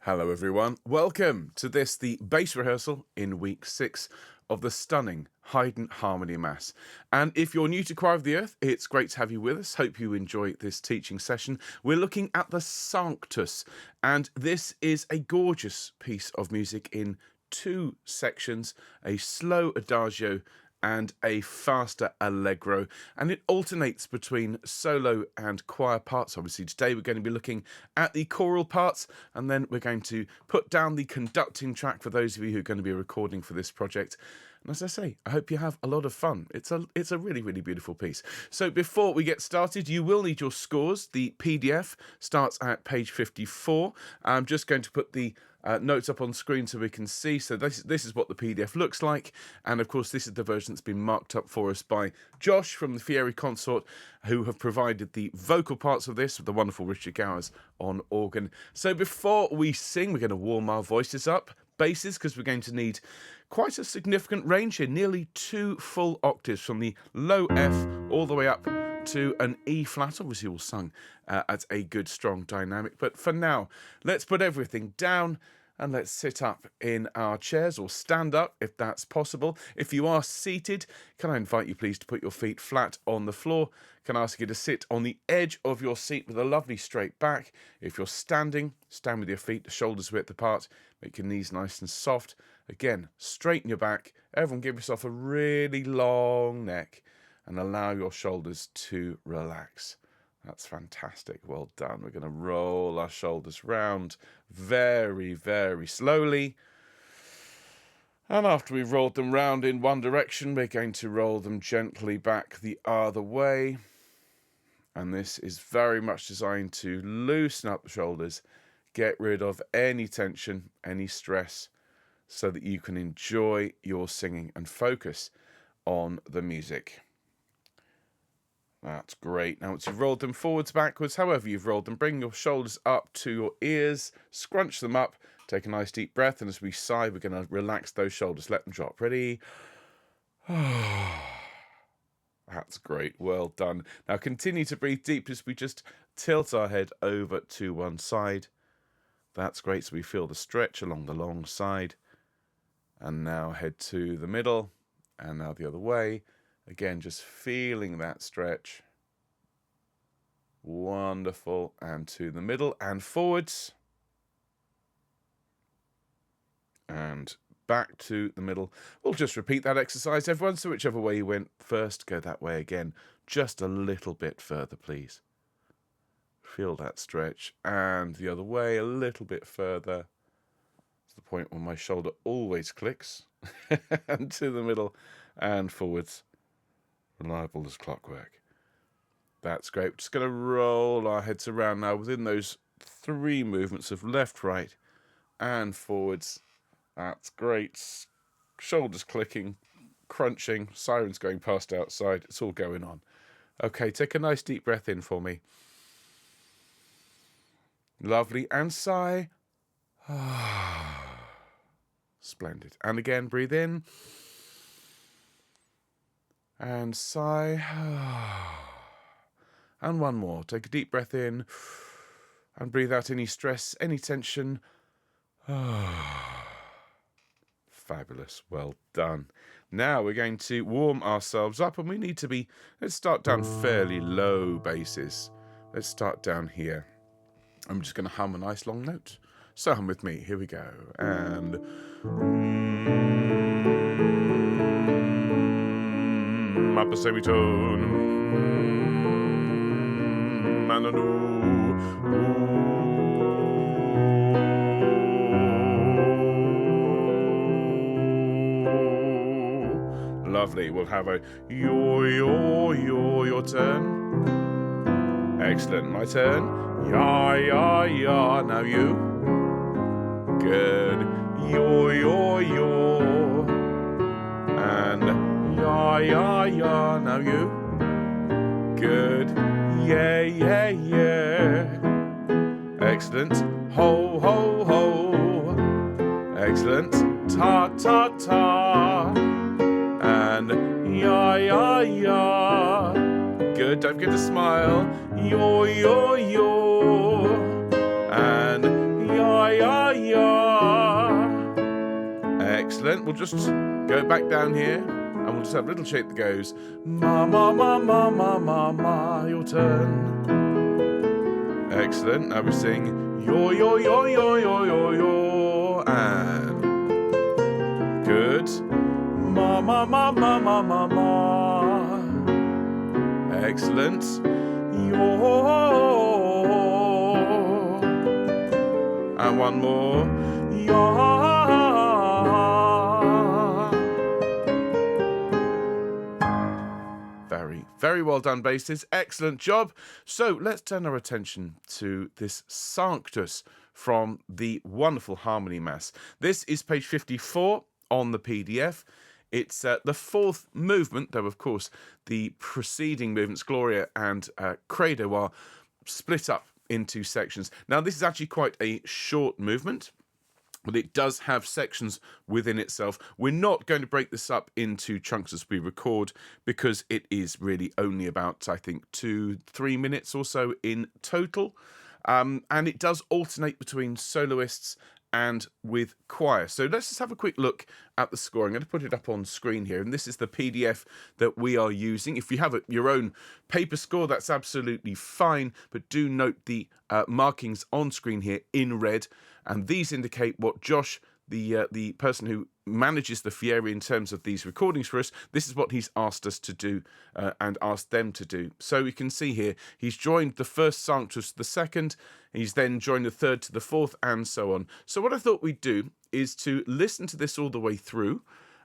Hello everyone, welcome to the bass rehearsal in week 6 of the stunning Haydn Harmoniemesse. And if you're new to Choir of the Earth, it's great to have you with us. Hope you enjoy this teaching session. We're looking at the Sanctus, and this is a gorgeous piece of music in 2 sections, a slow adagio and a faster allegro, and it alternates between solo and choir parts. Obviously today we're going to be looking at the choral parts, and then we're going to put down the conducting track for those of you who are going to be recording for this project. And as I say, I hope you have a lot of fun. It's a really, really beautiful piece. So before we get started, you will need your scores. The PDF starts at page 54. I'm just going to put the notes up on screen so we can see. So this is what the PDF looks like. And of course, this is the version that's been marked up for us by Josh from the Fieri Consort, who have provided the vocal parts of this with the wonderful Richard Gowers on organ. So before we sing, we're going to warm our voices up. Basses, because we're going to need quite a significant range here, nearly 2 full octaves from the low F all the way up to an E flat, obviously all sung at a good strong dynamic. But for now, let's put everything down and let's sit up in our chairs, or stand up if that's possible. If you are seated, can I invite you please to put your feet flat on the floor? Can I ask you to sit on the edge of your seat with a lovely straight back? If you're standing, stand with your feet the shoulders width apart, make your knees nice and soft. Again, straighten your back. Everyone give yourself a really long neck and allow your shoulders to relax. That's fantastic. Well done. We're going to roll our shoulders round very, very slowly. And after we've rolled them round in one direction, we're going to roll them gently back the other way. And this is very much designed to loosen up the shoulders, get rid of any tension, any stress, so that you can enjoy your singing and focus on the music. That's great. Now, once you've rolled them forwards, backwards, however you've rolled them, bring your shoulders up to your ears, scrunch them up, take a nice deep breath, and as we sigh, we're going to relax those shoulders. Let them drop. Ready? That's great. Well done. Now, continue to breathe deep as we just tilt our head over to one side. That's great. So we feel the stretch along the long side. And now head to the middle, and now the other way. Again, just feeling that stretch. Wonderful. And to the middle and forwards. And back to the middle. We'll just repeat that exercise, everyone. So whichever way you went first, go that way again. Just a little bit further, please. Feel that stretch. And the other way, a little bit further. It's the point where my shoulder always clicks. And to the middle and forwards. Reliable as clockwork. That's great. We're just going to roll our heads around now within those 3 movements of left, right, and forwards. That's great. Shoulders clicking, crunching, sirens going past outside. It's all going on. Okay, take a nice deep breath in for me. Lovely. And sigh. Splendid. And again, breathe in. And sigh. And one more. Take a deep breath in. And breathe out any stress, any tension. Fabulous. Well done. Now we're going to warm ourselves up, and we need to be, let's start down fairly low basses. Let's start down here. I'm just going to hum a nice long note. So hum with me. Here we go. And upper semitone, and a lovely. We'll have a your turn. Excellent. My turn. Ya. Now you. Good. Your. And ya. Now you. Good. Yeah. Excellent. Ho. Excellent. Ta. And ya. Good. Don't forget to smile. Yo. And ya. ya, ya. Excellent. We'll just go back down here and we'll just have a little shape that goes ma, ma, ma, ma, ma, ma, ma. Your turn. Excellent. Now we sing yo, yo, yo, yo, yo, yo, yo. And good. Ma, ma, ma, ma, ma, ma, ma. Excellent. Yo. And one more. Ya. Very, very well done, basses. Excellent job. So let's turn our attention to this Sanctus from the wonderful Harmoniemesse. This is page 54 on the PDF. It's the fourth movement, though, of course, the preceding movements, Gloria and Credo, are split up into sections. Now, this is actually quite a short movement, but it does have sections within itself. We're not going to break this up into chunks as we record because it is really only about, I think, 2-3 minutes or so in total. And it does alternate between soloists and with choir. So let's just have a quick look at the score. I'm going to put it up on screen here, and this is the PDF that we are using. If you have your own paper score, that's absolutely fine, but do note the markings on screen here in red, and these indicate what Josh, the person who manages the Fieri in terms of these recordings for us, this is what he's asked us to do and asked them to do. So you can see here, he's joined the first Sanctus to the second, he's then joined the third to the fourth, and so on. So what I thought we'd do is to listen to this all the way through,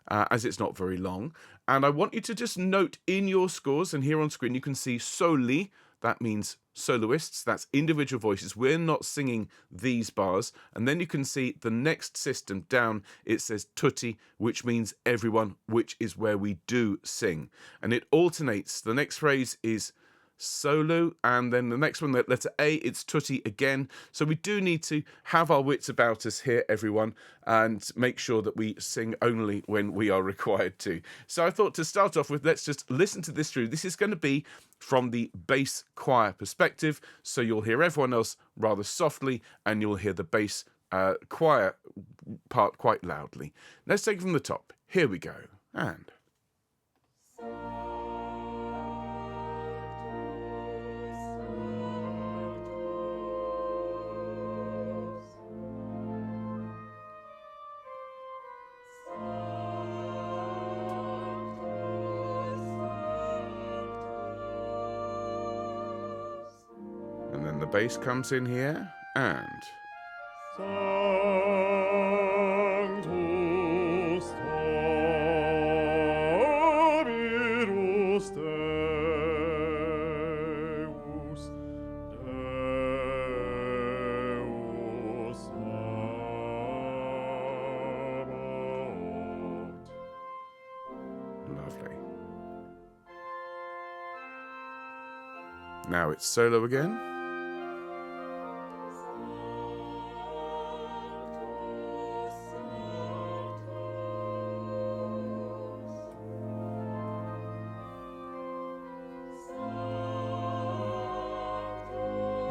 as it's not very long, and I want you to just note in your scores, and here on screen you can see soli, that means soloists, that's individual voices. We're not singing these bars. And then you can see the next system down, it says tutti, which means everyone, which is where we do sing. And it alternates. The next phrase is solo, and then the next one, the letter A, it's tutti again. So we do need to have our wits about us here, everyone, and make sure that we sing only when we are required to. So I thought to start off with, let's just listen to this through. This is going to be from the bass choir perspective, so you'll hear everyone else rather softly, and you'll hear the bass choir part quite loudly. Let's take it from the top. Here we go. And... and then the bass comes in here, and... Sanctus Dominus Deus, Deus Sabaoth. Lovely. Now it's solo again.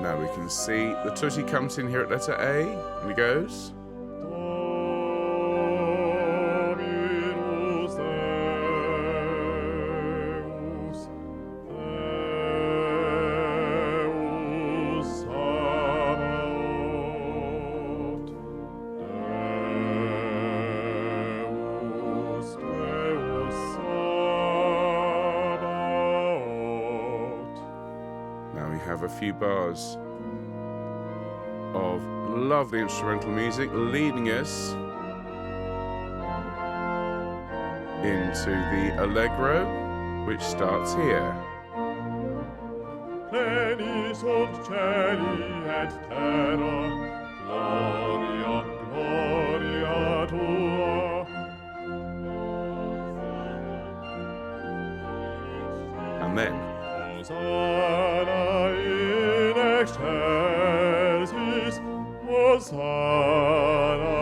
Now we can see the tutti comes in here at letter A, and it goes. Dominus Deus, Deus Sabaoth, Deus, Deus Sabaoth. Now we have a few bars of lovely instrumental music leading us into the Allegro, which starts here. Pleni sunt cieli et terra, gloria, gloria tua. And then Hosanna in excelsis, Hosanna,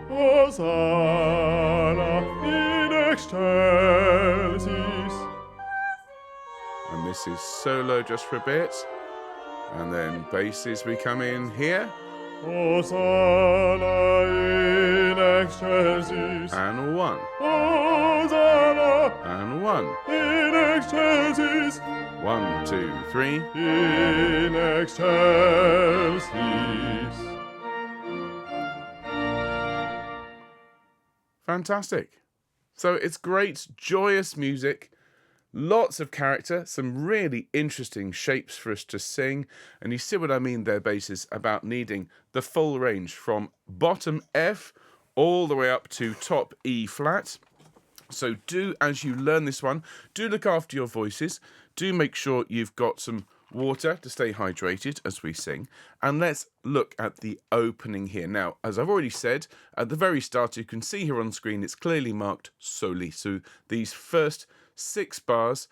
Hosanna in excelsis. And this is solo just for a bit. And then basses, we come in here. Hosanna in excelsis. And 1. Hosanna And 1. in excelsis. 1, 2, 3. In excelsis. Fantastic. So it's great, joyous music. Lots of character, some really interesting shapes for us to sing. And you see what I mean there, basses, about needing the full range from bottom F all the way up to top E flat. So do, as you learn this one, do look after your voices. Do make sure you've got some water to stay hydrated as we sing. And let's look at the opening here. Now, as I've already said, at the very start, you can see here on screen, it's clearly marked soli. So these first 6 bars,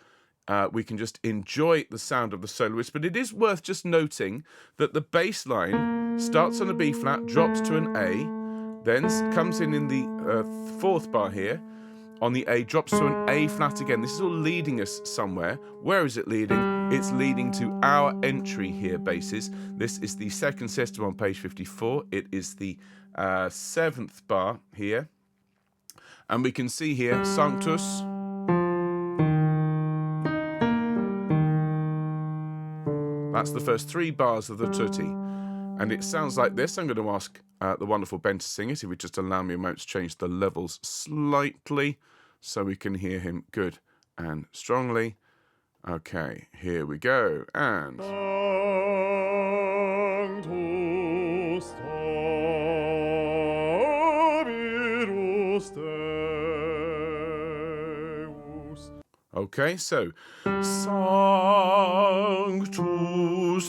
we can just enjoy the sound of the soloist, but it is worth just noting that the bass line starts on a B flat, drops to an A, then comes in the 4th bar here, on the A, drops to an A flat again. This is all leading us somewhere. Where is it leading? It's leading to our entry here, basses. This is the 2nd system on page 54. It is the 7th bar here. And we can see here, Sanctus. That's the first 3 bars of the tutti. And it sounds like this. I'm going to ask the wonderful Ben to sing it. If you just allow me a moment to change the levels slightly so we can hear him good and strongly. Okay, here we go. And... Sanctus Dominus Deus. Okay, so Sanctus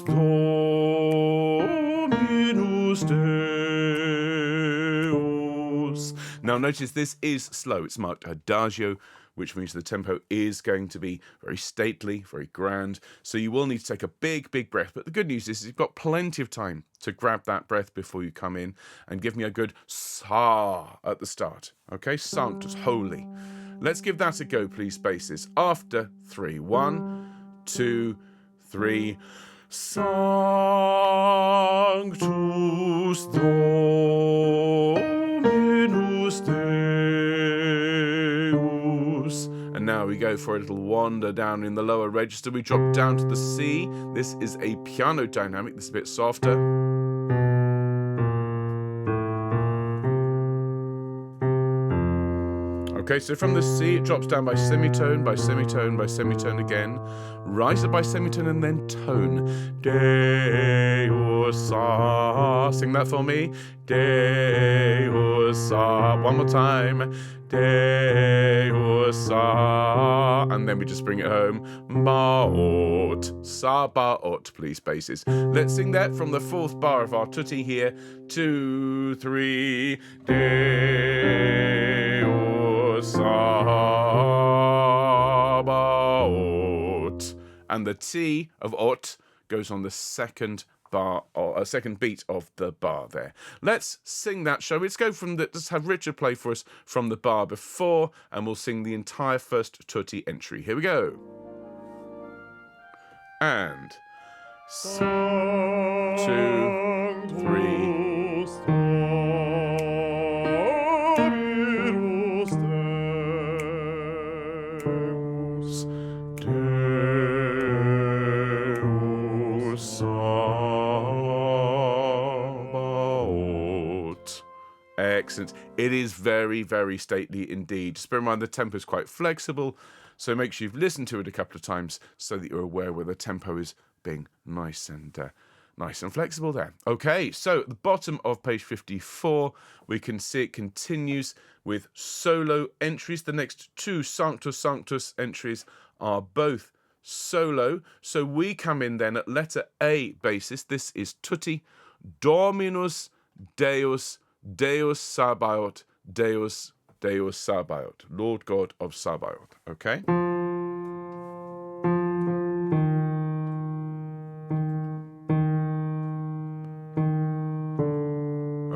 Dominus Deus. Now notice this is slow. It's marked adagio, which means the tempo is going to be very stately, very grand. So you will need to take a big, big breath. But the good news is you've got plenty of time to grab that breath before you come in and give me a good sa at the start. Okay, Sanctus, holy. Let's give that a go, please, basses. After 3. 1, 2, 3. Sanctus Dominus Deus. And now we go for a little wander down in the lower register. We drop down to the C. This is a piano dynamic. This is a bit softer. Okay, so from the C, it drops down by semitone, by semitone, by semitone again. Rise up by semitone and then tone. Deus sa. Sing that for me. Deus sa. One more time. Deus sa. And then we just bring it home. Baot. Sa baot, please, basses. Let's sing that from the 4th bar of our tutti here. 2, 3. Deus Sabaoth. And the T of ot goes on the 2nd bar, or a 2nd beat of the bar there. Let's sing that, shall we? Let's go from the, let's have Richard play for us from the bar before, and we'll sing the entire first tutti entry. Here we go. And 2, 3. Excellent. It is very, very stately indeed. Just bear in mind the tempo is quite flexible, so make sure you've listened to it a couple of times so that you're aware where the tempo is being nice and flexible there. Okay, so at the bottom of page 54, we can see it continues with solo entries. The next 2 Sanctus Sanctus entries are both solo. So we come in then at letter A basis. This is tutti Dominus Deus Deus Sabaoth, Deus Sabaoth, Lord God of Sabaoth. Okay?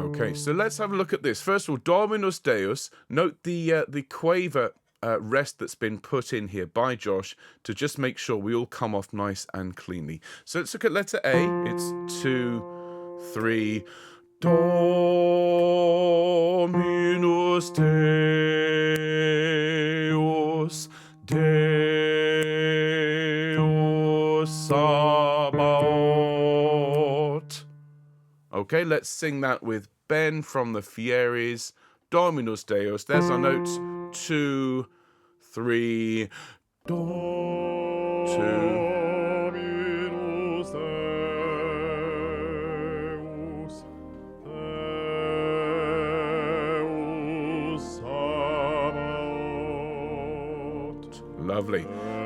Okay, so let's have a look at this. First of all, Dominus Deus. Note the quaver rest that's been put in here by Josh to just make sure we all come off nice and cleanly. So let's look at letter A. It's 2, 3. Dominus Deus, Deus Sabaoth. Okay, let's sing that with Ben from the Fieries. Dominus Deus. There's our notes. 2, 3. Do, 2. Dominus Deus, Deus Sabaoth. Lovely.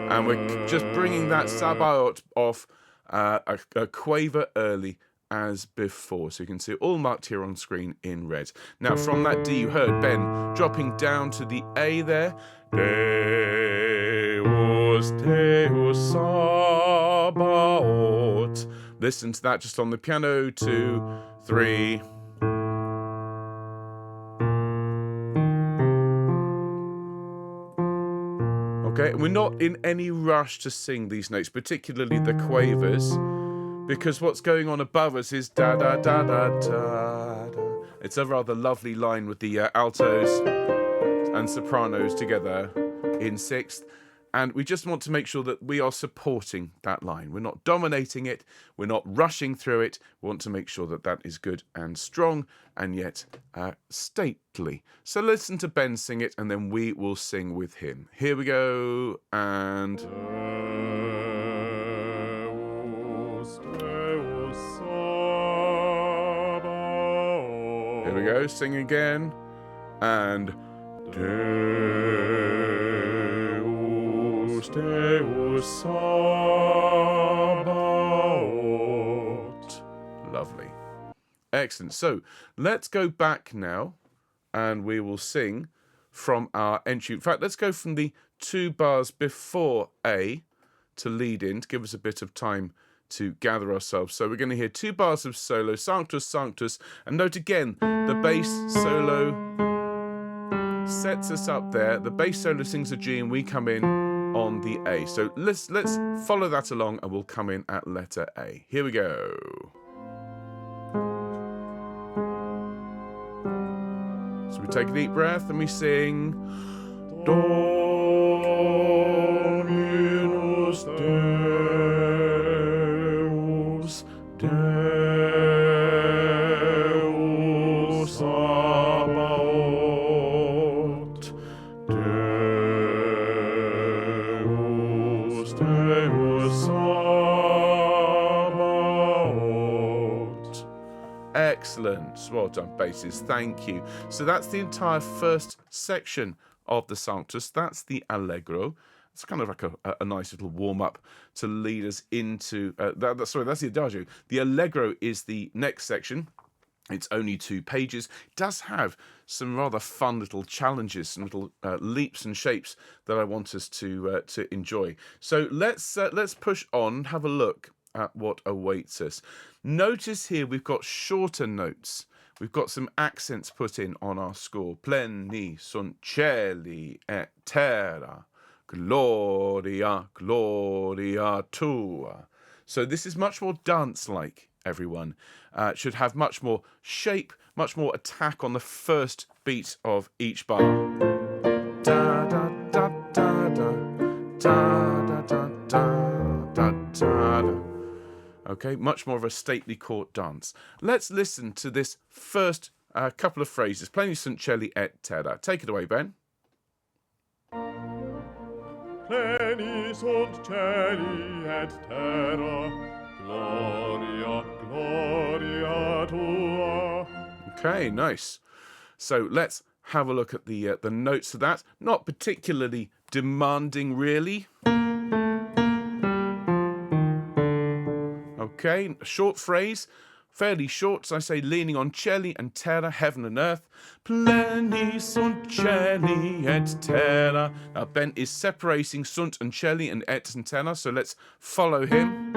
And we're just bringing that Sabaoth off a quaver early as before. So you can see it all marked here on screen in red. Now from that D you heard Ben dropping down to the A there. Deus, Deus Sabaoth. Listen to that just on the piano. 2, 3. Okay, we're not in any rush to sing these notes, particularly the quavers, because what's going on above us is da da da da da da. It's a rather lovely line with the altos and sopranos together in sixth, and we just want to make sure that we are supporting that line. We're not dominating it, we're not rushing through it. We want to make sure that that is good and strong and yet stately. So listen to Ben sing it and then we will sing with him. Here we go, and Deus, Deus Sabaoth. here we go, sing again, and Deus, Deus Sabaoth. Lovely. Excellent. So let's go back now and we will sing from our entry. In fact, let's go from the 2 bars before A to lead in to give us a bit of time to gather ourselves. So we're going to hear 2 bars of solo, Sanctus, Sanctus, and note again, the bass solo sets us up there. The bass solo sings a G and we come in on the A. So let's follow that along and we'll come in at letter A. Here we go. So we take a deep breath and we sing Dominus Deus, Deus Sabaoth, Deus, Deus Sabaoth. Excellent. Well done, basses. Thank you. So that's the entire first section of the Sanctus. That's the Allegro. It's kind of like a nice little warm-up to lead us into... that's the Adagio. The Allegro is the next section. It's only 2 pages. It does have some rather fun little challenges, some little leaps and shapes that I want us to enjoy. So let's push on, have a look at what awaits us. Notice here we've got shorter notes. We've got some accents put in on our score. Pleni sunt cieli et terra, gloria, gloria tua. So this is much more dance-like, everyone. It should have much more shape, much more attack on the first beat of each bar. Da da da da da da da da da da da. Okay, much more of a stately court dance. Let's listen to this first couple of phrases. Pleni sunt cieli et terra. Take it away, Ben. Pleni sunt cieli et terra, gloria, gloria tua. Okay, nice. So let's have a look at the notes of that. Not particularly demanding, really. Okay, a short phrase, fairly short, so I say leaning on cieli and terra, heaven and earth. Pleni sunt cieli et terra. Now Ben is separating sunt and cieli and et and terra, so let's follow him.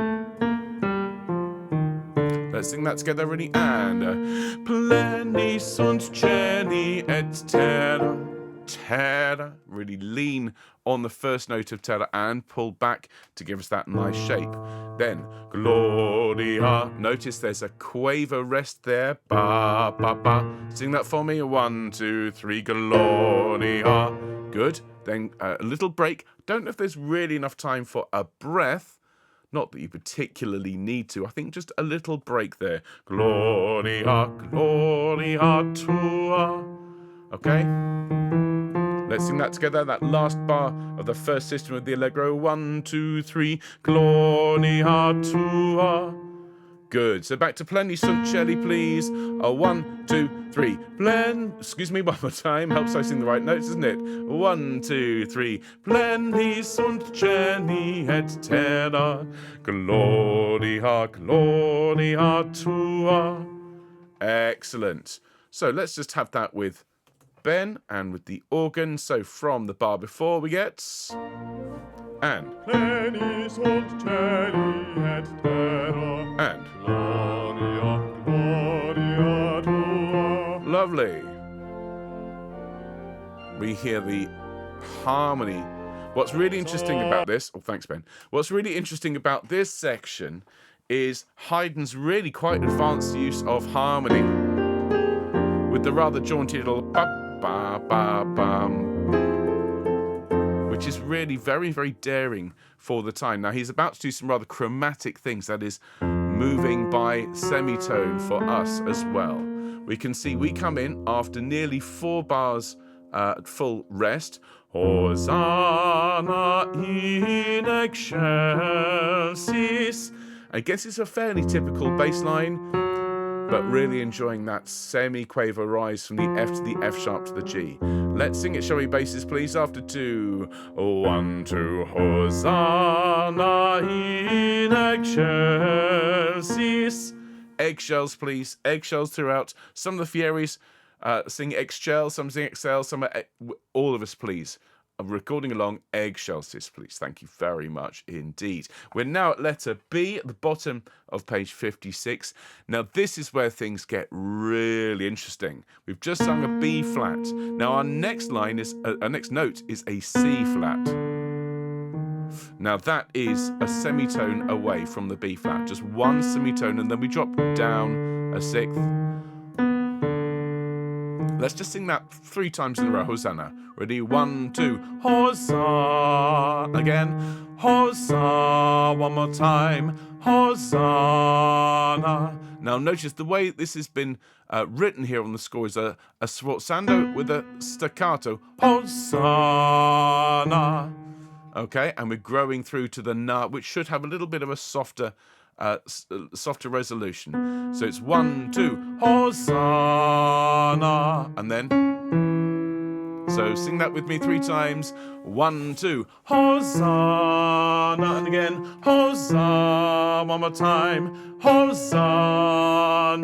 Let's sing that together, ready? And pleni sunt cieli et terra. terra. Really lean on the first note of terra and pull back to give us that nice shape. Then gloria. Notice there's a quaver rest there. Ba, ba, ba. Sing that for me. 1, 2, 3. Gloria. Good. Then a little break. Don't know if there's really enough time for a breath. Not that you particularly need to. I think just a little break there. Gloria, gloria tua. Okay? Let's sing that together. That last bar of the first system of the Allegro. 1, 2, 3. Gloria tua. Good. So back to Pleni sunt Celi, please. 1, 2, 3. Excuse me, one more time. Helps I sing the right notes, isn't it? 1, 2, 3. Pleni sunt Celi et terra. Gloria, gloria tua. Excellent. So let's just have that with Ben and with the organ. So from the bar before we get... And. Pleni sunt Celi et terra. And. Gloria, gloria tua. Lovely. We hear the harmony. What's really interesting about this... Oh, thanks, Ben. What's really interesting about this section is Haydn's really quite advanced use of harmony with the rather jaunty little ba-ba-ba-bum, which is really very, very daring for the time. Now, he's about to do some rather chromatic things, that is, moving by semitone for us as well. We can see we come in after nearly 4 bars full rest. Hosanna in excelsis. I guess it's a fairly typical bass line, but really enjoying that semi-quaver rise from the F to the F sharp to the G. Let's sing it, shall we, basses, please, after 2. 1, 2, Hosanna in excelsis. Eggshells, please. Eggshells throughout. Some of the Fieris sing eggshell, some sing excel, some are all of us, please. I'm recording along eggshells, please. Thank you very much indeed. We're now at letter B at the bottom of page 56. Now, this is where things get really interesting. We've just sung a B flat. Now, our next line is our next note is a C flat. Now, that is a semitone away from the B flat. Just one semitone, and then we drop down a sixth. Let's just sing that 3 times in a row. Hosanna. Ready? 1, 2. Hosanna. Again. Hosanna. One more time. Hosanna. Now notice the way this has been written here on the score is a sforzando with a staccato. Hosanna. Okay, and we're growing through to the na, which should have a little bit of a softer resolution. So it's 1, 2, Hosanna, and then. So sing that with me 3 times. 1, 2, Hosanna, and again, Hosanna. One more time, Hosanna.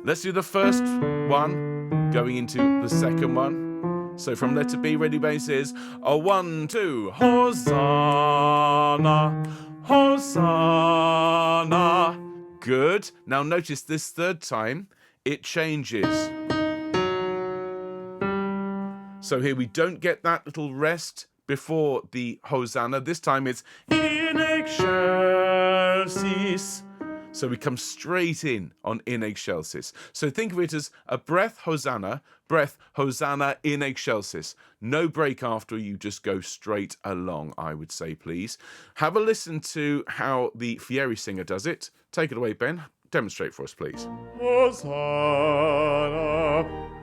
Let's do the first one, going into the second one. So from letter B, ready, basses. 1, 2, Hosanna. Hosanna. Good. Now notice this third time, it changes. So here we don't get that little rest before the Hosanna. This time it's in excelsis. So we come straight in on in excelsis. So think of it as a breath Hosanna in excelsis. No break after, you just go straight along, I would say, please. Have a listen to how the Fieri singer does it. Take it away, Ben. Demonstrate for us, please. Hosanna,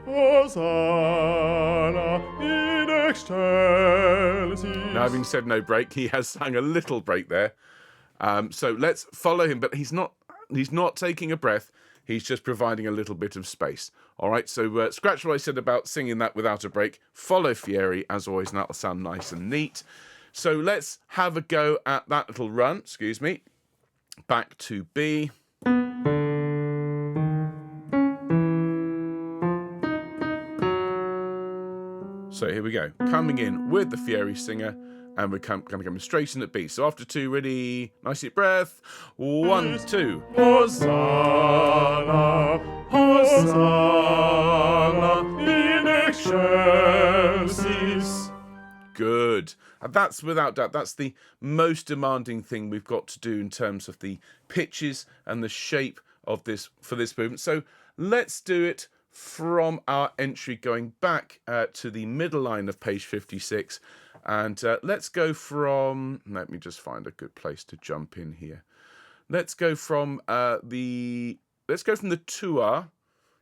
Hosanna in excelsis. Now, having said no break, he has sung a little break there. So let's follow him, but he's not taking a breath. He's just providing a little bit of space. All right, so scratch what I said about singing that without a break. Follow Fieri, as always, and that'll sound nice and neat. So let's have a go at that little run. Excuse me. Back to B. So here we go. Coming in with the Fieri singer. And we're going to come straight in at B. So after 2, ready, nice deep breath. 1, 2. Hosanna, Hosanna in excelsis. And that's without doubt, that's the most demanding thing we've got to do in terms of the pitches and the shape of this for this movement. So let's do it from our entry going back to the middle line of page 56. And let's go from, let me just find a good place to jump in here. Let's go from the tua,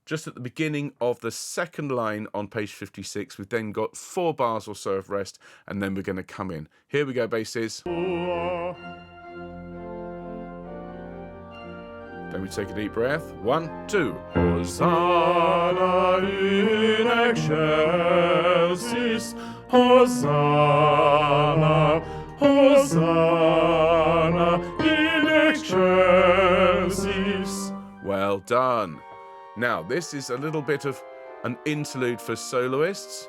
just at the beginning of the second line on page 56. We've then got 4 bars or so of rest, and then we're going to come in. Here we go, basses. Then we take a deep breath. 1, 2. Hosanna in excelsis, Hosanna, Hosanna in excelsis. Well done. Now, this is a little bit of an interlude for soloists.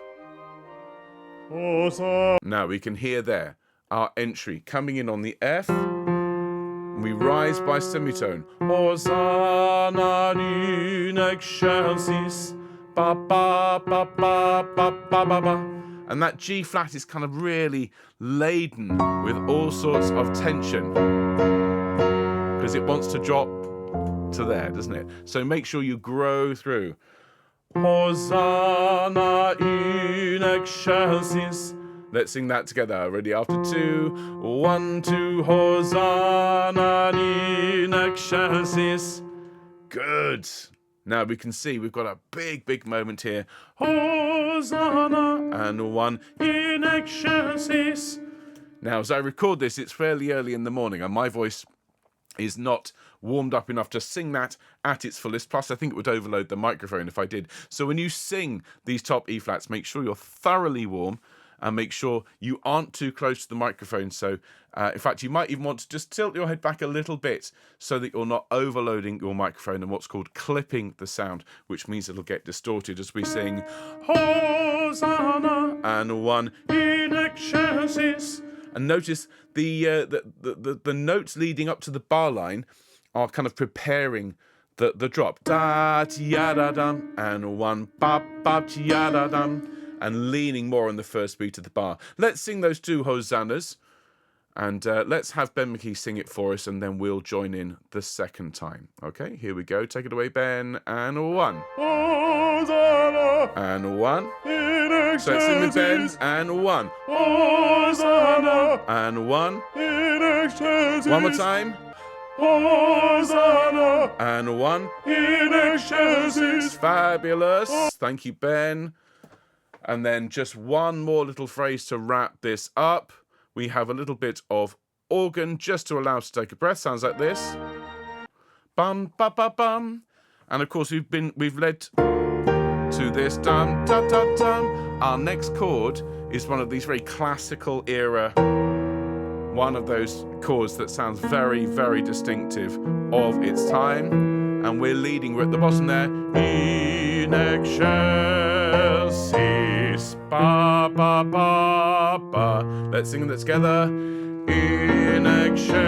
Hosanna. Now, we can hear there our entry coming in on the F. We rise by semitone. Hosanna in excelsis. Ba ba ba ba ba ba ba ba. And that G flat is kind of really laden with all sorts of tension because it wants to drop to there, doesn't it? So make sure you grow through. Hosanna in excelsis. Let's sing that together. Ready? After 2, 1, 2. Hosanna in excelsis. Good. Now we can see we've got a big moment here. Hosanna and 1 in excelsis. Now, as I record this, it's fairly early in the morning, and my voice is not warmed up enough to sing that at its fullest. Plus, I think it would overload the microphone if I did. So when you sing these top E flats, make sure you're thoroughly warm and make sure you aren't too close to the microphone. So, in fact, you might even want to just tilt your head back a little bit so that you're not overloading your microphone and what's called clipping the sound, which means it'll get distorted as we sing Hosanna and 1 in excelsis. And notice the notes leading up to the bar line are kind of preparing the drop. Da ya da dum and 1 ba ba ya da dum, and leaning more on the first beat of the bar. Let's sing those 2 hosannas, and let's have Ben McKee sing it for us, and then we'll join in the second time. Okay, here we go. Take it away, Ben. And 1. Hosanna And 1. in So let's sing with Ben. excelsis, And 1. Hosanna And 1. in excelsis. One more time. Hosanna And 1. in excelsis. Fabulous. Thank you, Ben. And then just one more little phrase to wrap this up. We have a little bit of organ just to allow us to take a breath. Sounds like this. Bum ba ba bum. And of course we've led to this dum da da dum. Our next chord is one of these very classical era, one of those chords that sounds very, very distinctive of its time. And we're leading, we're at the bottom there. In excelsis, ba ba ba ba. Let's sing that together. In excelsis.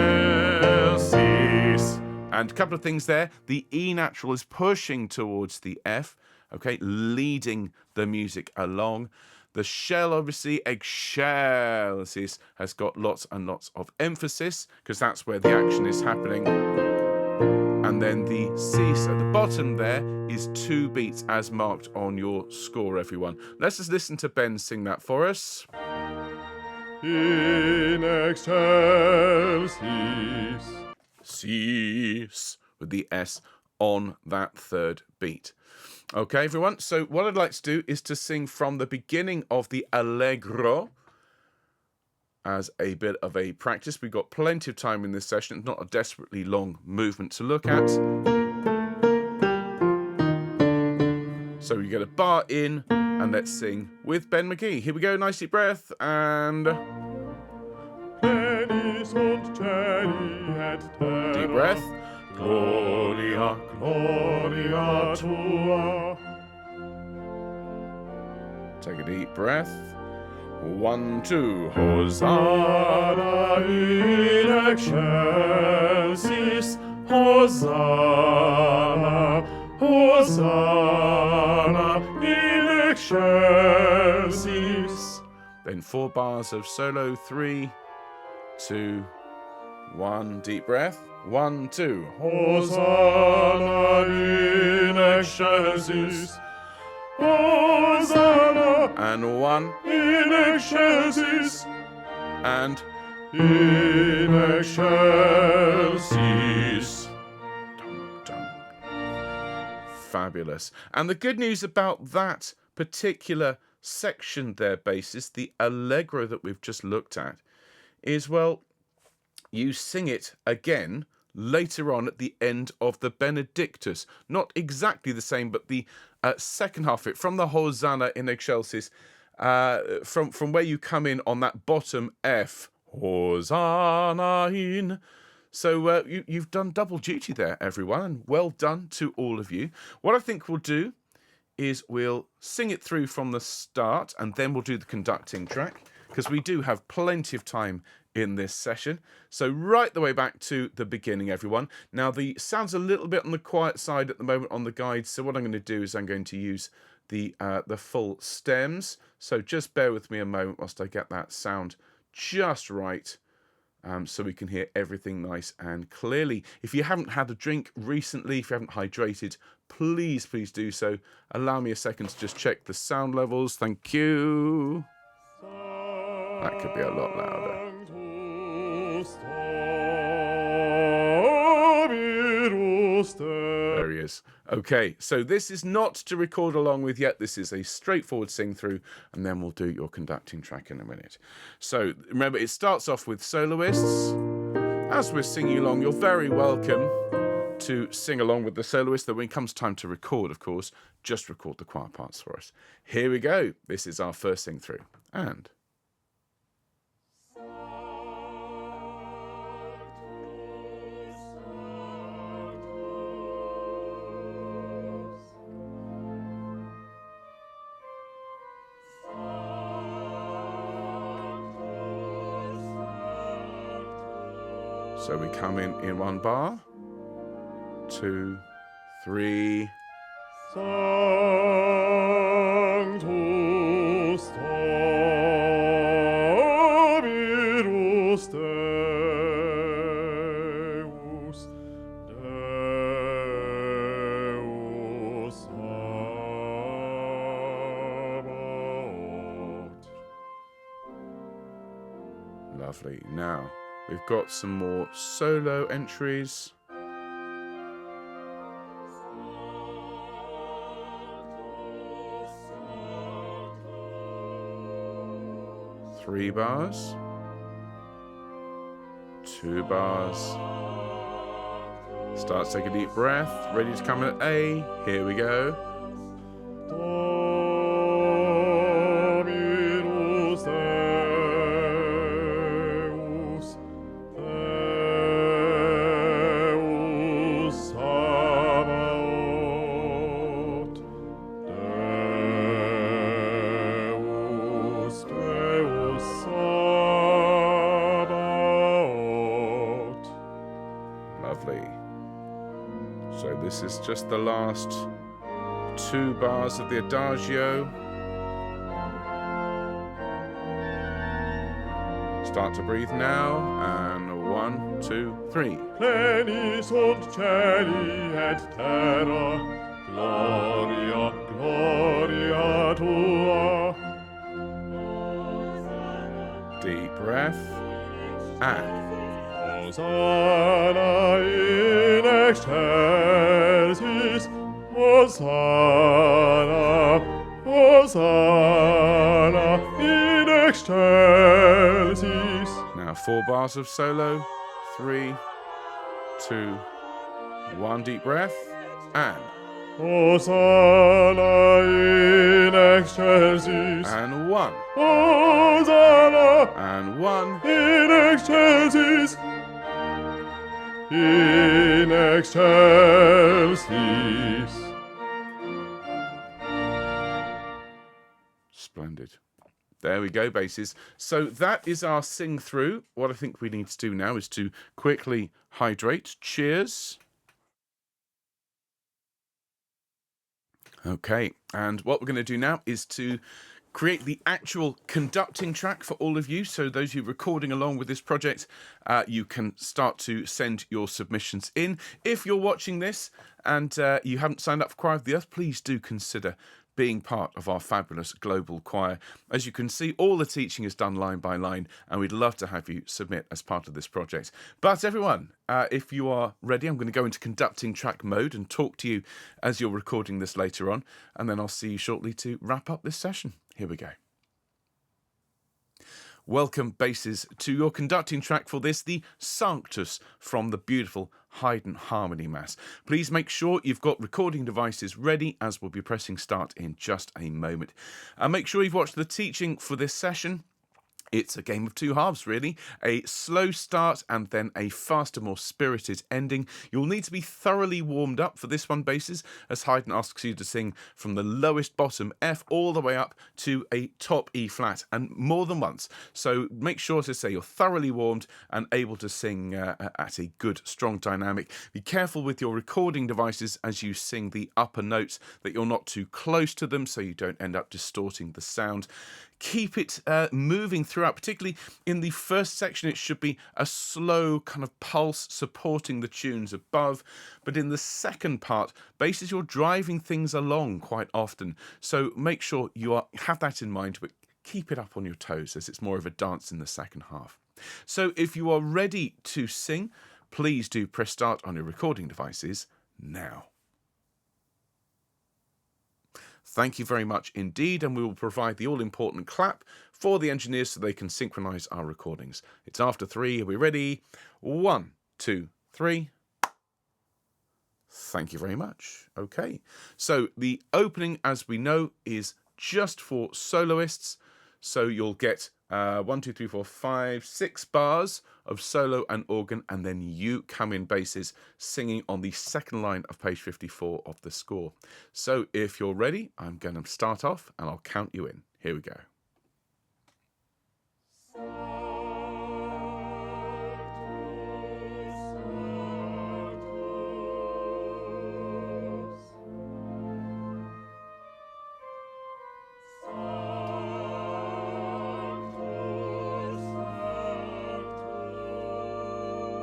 And a couple of things there. The E natural is pushing towards the F, okay, leading the music along. The shell, obviously, excelsis, has got lots and lots of emphasis because that's where the action is happening. And then the cease at the bottom there is 2 beats as marked on your score, everyone. Let's just listen to Ben sing that for us. In excelsis. Cease with the S on that 3rd beat. Okay, everyone. So what I'd like to do is to sing from the beginning of the Allegro as a bit of a practice. We've got plenty of time in this session. It's not a desperately long movement to look at. So we get a bar in, and let's sing with Ben McKee. Here we go. Nice deep breath, and Penis und Jelly et terra. deep breath. Gloria, gloria tua. Take a deep breath. 1, 2. Hosanna in excelsis, Hosanna, Hosanna in excelsis. Then 4 bars of solo. 3, 2, 1. Deep breath. 1, 2. Hosanna in excelsis. Hosanna And 1. in excelsis. And In excelsis. dum. Fabulous. And the good news about that particular section there, basses, the allegro that we've just looked at, is, well, you sing it again later on at the end of the Benedictus. Not exactly the same, but the second half of it, from the Hosanna in excelsis, from where you come in on that bottom F, Hosanna in. So you've done double duty there, everyone, and well done to all of you. What I think we'll do is we'll sing it through from the start, and then we'll do the conducting track, because we do have plenty of time in this session. So right the way back to the beginning, everyone. Now, the sound's a little bit on the quiet side at the moment on the guide, so what I'm going to do is I'm going to use the full stems. So just bear with me a moment whilst I get that sound just right, so we can hear everything nice and clearly. If you haven't had a drink recently, if you haven't hydrated, please do so. Allow me a second to just check the sound levels. Thank you. That could be a lot louder. There he is. Okay, so this is not to record along with yet. This is a straightforward sing through, and then we'll do your conducting track in a minute. So remember, it starts off with soloists. As we're singing along, you're very welcome to sing along with the soloist. That when it comes time to record, of course, just record the choir parts for us. Here we go. This is our first sing through. And so we come in 1 bar, 2, 3. Sanctus Dominus Deus, Deus Sabaoth. Lovely. Now, we've got some more solo entries. Three bars, 2 bars. Start to take a deep breath. Ready to come in at A. Here we go. Dominus Deus, Deus Sabaoth, Deus Sabaoth. Lovely. So this is just the last 2 bars of the adagio. Start to breathe now, and 1, 2, 3. Pleni sunt celi et terra, gloria, gloria tua. Deep breath, and Hosanna in excelsis, Hosanna, Hosanna in excelsis. now 4 bars of solo. 3, 2, 1. Deep breath, and Hosanna in excelsis, 1, Hosanna and 1. in excelsis, in excelsis. Splendid. There we go, basses. So that is our sing through. What I think we need to do now is to quickly hydrate. Cheers. Okay, and what we're going to do now is to create the actual conducting track for all of you. So those of you recording along with this project, you can start to send your submissions in. If you're watching this and you haven't signed up for Choir of the Earth, please do consider being part of our fabulous global choir. As you can see, all the teaching is done line by line, and we'd love to have you submit as part of this project. But everyone, if you are ready, I'm going to go into conducting track mode and talk to you as you're recording this later on, and then I'll see you shortly to wrap up this session. Here we go. Welcome, basses, to your conducting track for this, the Sanctus from the beautiful Haydn Harmoniemesse. Please make sure you've got recording devices ready, as we'll be pressing start in just a moment. Make sure you've watched the teaching for this session. It's a game of two halves, really. A slow start and then a faster, more spirited ending. You'll need to be thoroughly warmed up for this one, basses, as Haydn asks you to sing from the lowest bottom F all the way up to a top E flat, and more than once. So make sure to say you're thoroughly warmed and able to sing at a good, strong dynamic. Be careful with your recording devices as you sing the upper notes, that you're not too close to them so you don't end up distorting the sound. Keep it moving throughout, particularly in the first section. It should be a slow kind of pulse supporting the tunes above. But in the second part, basses, you're driving things along quite often. So make sure you have that in mind, but keep it up on your toes as it's more of a dance in the second half. So if you are ready to sing, please do press start on your recording devices now. Thank you very much indeed, and we will provide the all-important clap for the engineers so they can synchronise our recordings. It's after 3. Are we ready? 1, 2, 3. Thank you very much. Okay, so the opening, as we know, is just for soloists. So you'll get 1, 2, 3, 4, 5, 6 bars of solo and organ, and then you come in, basses, singing on the second line of page 54 of the score. So if you're ready, I'm going to start off and I'll count you in. Here we go.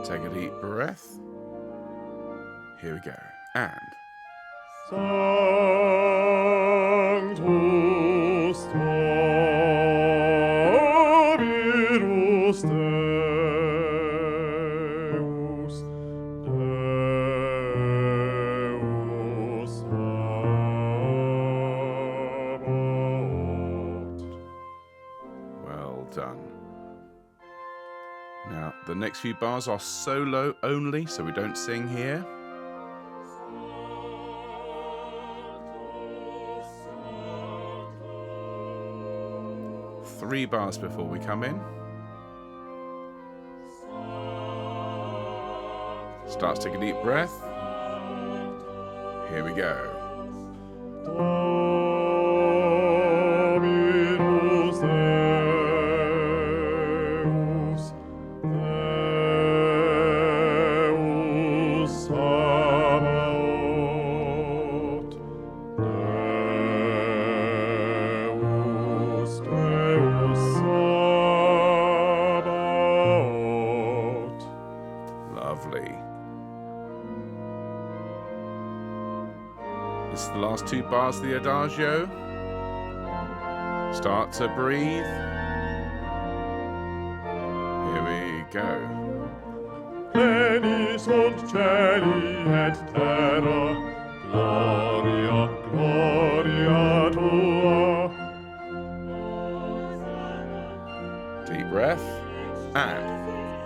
Take a deep breath. Here we go. And Sanctus Dominus Deus, Deus Sabaoth. well done. Now, the next few bars are solo only, so we don't sing here. Three bars before we come in. Start to take a deep breath. Here we go. Dominus Deus, Deus Sabaoth, Deus, Deus Sabaoth. Lovely. This is the last two bars of the Adagio. Start to breathe. Here we go. Pleni sunt celi et terra, gloria, gloria tua. Deep breath. And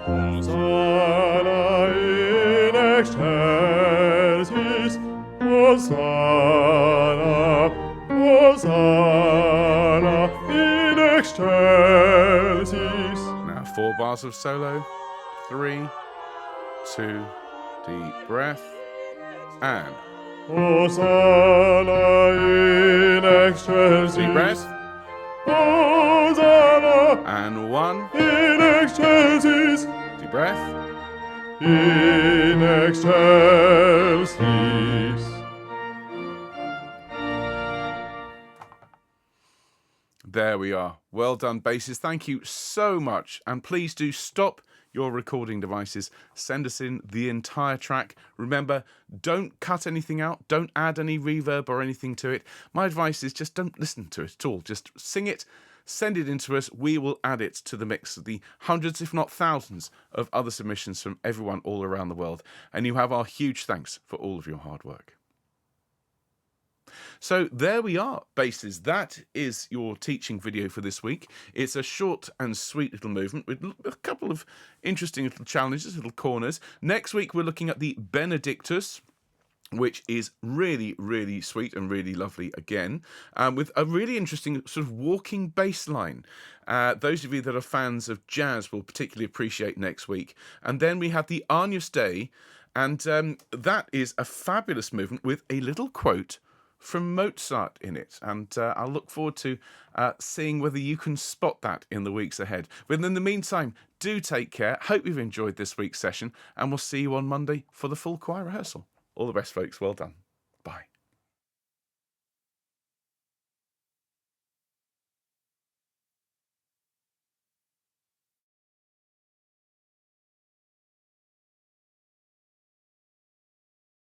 Hosanna in excelsis, Hosanna, Hosanna in excelsis. now 4 bars of solo. 3, 2, deep breath. And Hosanna in excelsis. deep breath. Hosanna And 1. in excelsis. Deep breath. In excelsis. There we are. Well done, basses. Thank you so much. And please do stop your recording devices. Send us in the entire track. Remember, don't cut anything out. Don't add any reverb or anything to it. My advice is just don't listen to it at all. Just sing it, send it in to us. We will add it to the mix of the hundreds, if not thousands, of other submissions from everyone all around the world. And you have our huge thanks for all of your hard work. So there we are, basses. That is your teaching video for this week. It's a short and sweet little movement with a couple of interesting little challenges, little corners. Next week, we're looking at the Benedictus, which is really, really sweet and really lovely again, with a really interesting sort of walking bass line. Those of you that are fans of jazz will particularly appreciate next week. And then we have the Agnus Dei, and that is a fabulous movement with a little quote from Mozart in it, and I'll look forward to seeing whether you can spot that in the weeks ahead. But in the meantime, do take care. Hope you've enjoyed this week's session, and we'll see you on Monday for the full choir rehearsal. All the best, folks. Well done.